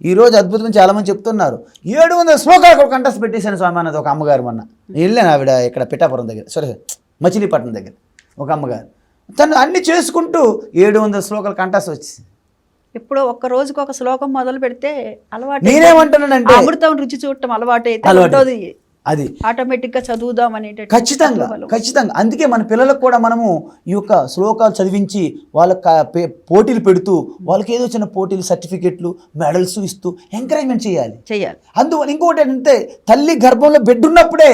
ఈరోజు అద్భుతం చాలామంది చెప్తున్నారు. 700 శ్లోకాలు కంఠస్థ పెట్టేశాను స్వామి అన్నది ఒక అమ్మగారు. మొన్న వెళ్ళాను, ఆవిడ ఇక్కడ పిఠాపురం దగ్గర, సరే మచిలీపట్నం దగ్గర ఒక అమ్మగారు. తను అన్ని చేసుకుంటూ 700 శ్లోకాలు కంఠస్థ వచ్చేసి. ఇప్పుడు ఒక్క రోజుకి ఒక శ్లోకం మొదలు పెడితే అలవాటు. నేనేమంటున్నానంటే అమృతం రుచి చూడటం అలవాటు అయితే అది ఆటోమేటిక్గా చదువుదాం అనేట. ఖచ్చితంగా. అందుకే మన పిల్లలకు కూడా మనము ఈ యొక్క శ్లోకాలు చదివించి వాళ్ళకి పోటీలు పెడుతూ వాళ్ళకి ఏదో చిన్న పోటీలు, సర్టిఫికెట్లు, మెడల్స్ ఇస్తూ ఎంకరేజ్మెంట్ చేయాలి. అందువల్ల ఇంకోటి ఏంటంటే తల్లి గర్భంలో బిడ్డ ఉన్నప్పుడే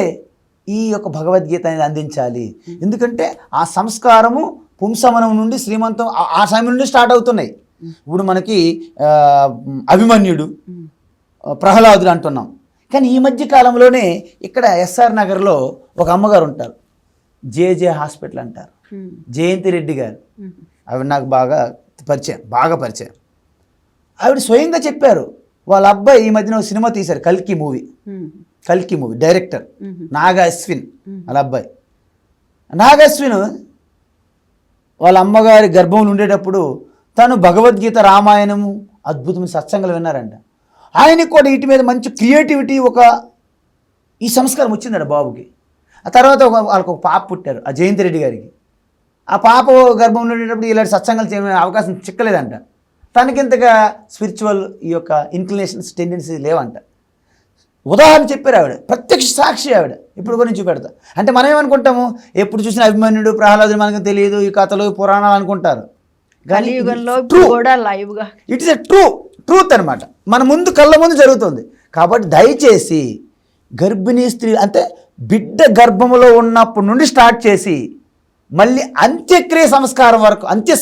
ఈ యొక్క భగవద్గీత అనేది అందించాలి. ఎందుకంటే ఆ సంస్కారము పుంసమనం నుండి శ్రీమంతం ఆ సమయం నుండి స్టార్ట్ అవుతున్నాయి. ఇప్పుడు మనకి అభిమన్యుడు, ప్రహ్లాదుడు అంటున్నాం. కానీ ఈ మధ్య కాలంలోనే ఇక్కడ ఎస్ఆర్ నగర్లో ఒక అమ్మగారు ఉంటారు, జేజే హాస్పిటల్ అంటారు, జయంతి రెడ్డి గారు. ఆవిడ నాకు బాగా పరిచయం. ఆవిడ స్వయంగా చెప్పారు, వాళ్ళ అబ్బాయి ఈ మధ్యన ఒక సినిమా తీశారు, కల్కి మూవీ డైరెక్టర్ నాగ అశ్విన్. వాళ్ళ అబ్బాయి నాగ అశ్విన్ వాళ్ళ అమ్మగారి గర్భంలో ఉండేటప్పుడు తను భగవద్గీత, రామాయణము, అద్భుతమైన సత్సంగాలు విన్నారంట. ఆయనకి కూడా వీటి మీద మంచి క్రియేటివిటీ, ఈ సంస్కారం వచ్చిందట బాబుకి. ఆ తర్వాత వాళ్ళకి ఒక పాప పుట్టారు, ఆ జయంతి రెడ్డి గారికి. ఆ పాప గర్భంలో ఉండేటప్పుడు ఇలాంటి సత్సంగాలు చేయమనే అవకాశం చిక్కలేదంట. తనకింతగా స్పిరిచువల్ ఈ యొక్క ఇన్క్లినేషన్స్, టెండెన్సీ లేవంట. ఉదాహరణ చెప్పారు ఆవిడ, ప్రత్యక్ష సాక్షి ఆవిడ. ఇప్పుడు కూడా చూపెడతా. అంటే మనం ఏమనుకుంటాము, ఎప్పుడు చూసిన అభిమన్యుడు, ప్రహ్లాదుడు మనకు తెలియదు, ఈ కథలు, పురాణాలు అనుకుంటారు. కానీ ఇట్ ఈస్ ఎ ట్రూత్ అనమాట. మన ముందు కళ్ళ ముందు జరుగుతుంది. కాబట్టి దయచేసి గర్భిణీ స్త్రీ అంటే బిడ్డ గర్భంలో ఉన్నప్పటి నుండి స్టార్ట్ చేసి మళ్ళీ అంత్యక్రియ సంస్కారం వరకు, అంత్యక్రియ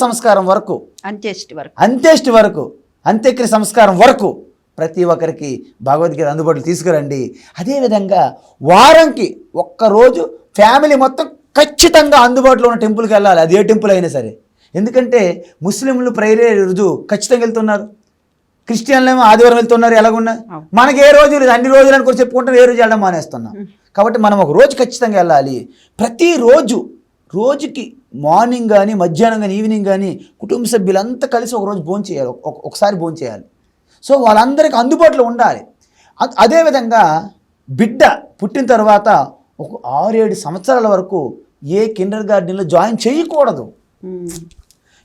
సంస్కారం వరకు ప్రతి ఒక్కరికి భగవద్గీత అందుబాటులో తీసుకురండి. అదేవిధంగా వారంకి ఒక్కరోజు ఫ్యామిలీ మొత్తం ఖచ్చితంగా అందుబాటులో ఉన్న టెంపుల్కి వెళ్ళాలి, అది ఏ టెంపుల్ అయినా సరే. ఎందుకంటే ముస్లింలు ఫ్రైడే రోజు ఖచ్చితంగా వెళ్తున్నారు, క్రిస్టియన్లేమో ఆదివారం వెళ్తున్నారు. ఎలాగున్నా మనకి ఏ రోజు లేదు, అన్ని రోజులు అనుకో చెప్పుకుంటాం, ఏ రోజు వెళ్ళడం మానేస్తున్నాం. కాబట్టి మనం ఒక రోజు ఖచ్చితంగా వెళ్ళాలి. రోజుకి మార్నింగ్ కానీ, మధ్యాహ్నం కానీ, ఈవినింగ్ కానీ కుటుంబ సభ్యులంతా కలిసి ఒక రోజు భోంచేయాలి, ఒకసారి భోంచేయాలి. సో వాళ్ళందరికీ అందుబాటులో ఉండాలి. అదేవిధంగా బిడ్డ పుట్టిన తర్వాత ఒక 6-7 సంవత్సరాల వరకు ఏ కిండర్ గార్డెన్లో జాయిన్ చేయకూడదు.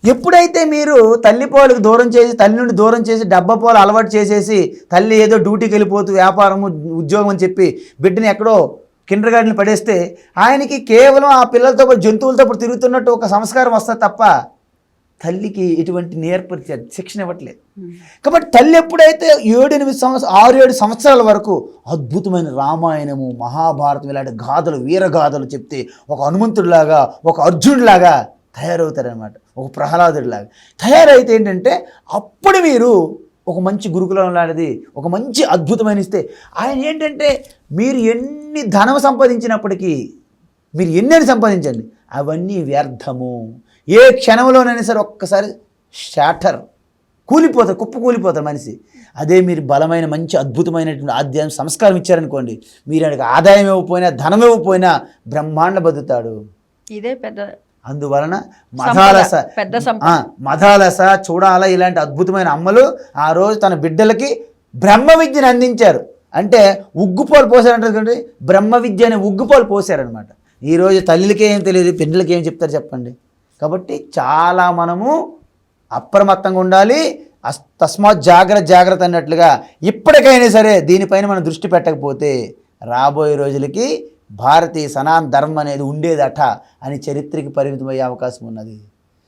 ఎప్పుడైతే మీరు తల్లిపాలకు దూరం చేసి, తల్లి నుండి దూరం చేసి, డబ్బా పాలు అలవాటు చేసేసి, తల్లి ఏదో డ్యూటీకి వెళ్ళిపోతూ వ్యాపారము, ఉద్యోగం అని చెప్పి బిడ్డని ఎక్కడో కిండర్ గార్డెన్ పడేస్తే ఆయనకి కేవలం ఆ పిల్లలతో పాటు జంతువులతో పాటు తిరుగుతున్నట్టు ఒక సంస్కారం వస్తుంది తప్ప తల్లికి ఎటువంటి శిక్షణ ఇవ్వట్లేదు. కాబట్టి తల్లి ఎప్పుడైతే 6-7 సంవత్సరాల వరకు అద్భుతమైన రామాయణము, మహాభారతం ఇలాంటి గాథలు, వీరగాథలు చెప్తే ఒక హనుమంతుడిలాగా, ఒక అర్జునుడిలాగా తయారవుతారనమాట, ఒక ప్రహ్లాదుడిలాగా తయారైతే ఏంటంటే అప్పుడు మీరు ఒక మంచి గురుకులం లాంటిది, ఒక మంచి అద్భుతమైన ఇస్తే ఆయన ఏంటంటే మీరు ఎన్ని ధనం సంపాదించినప్పటికీ, మీరు ఎన్నెన్ని సంపాదించండి అవన్నీ వ్యర్థము. ఏ క్షణంలోనైనా సరే ఒక్కసారి కుప్పకూలిపోతారు మనిషి. అదే మీరు బలమైన మంచి అద్భుతమైనటువంటి ఆధ్యాత్మిక సంస్కారం ఇచ్చారనుకోండి, మీరు ఆయనకు ఆదాయం ఇవ్వకపోయినా, ధనం ఇవ్వకపోయినా బ్రహ్మాండ బతుకుతాడు. ఇదే పెద్ద. అందువలన మధాలస చూడాల ఇలాంటి అద్భుతమైన అమ్మలు ఆ రోజు తన బిడ్డలకి బ్రహ్మ విద్యను అందించారు. అంటే ఉగ్గుపాలు పోసారంటే బ్రహ్మ విద్య అనే ఉగ్గుపాలు పోసారనమాట. ఈరోజు తల్లికి ఏం తెలియదు, బిడ్డలకి ఏం చెప్తారు చెప్పండి. కాబట్టి చాలా మనము అప్రమత్తంగా ఉండాలి. తస్మాత్ జాగ్రత్త అన్నట్లుగా ఇప్పటికైనా సరే దీనిపైన మనం దృష్టి పెట్టకపోతే రాబోయే రోజులకి భారతీయ సనాతన ధర్మం అనేది ఉండేదట అని చరిత్రకి పరిమితమయ్యే అవకాశం ఉన్నది.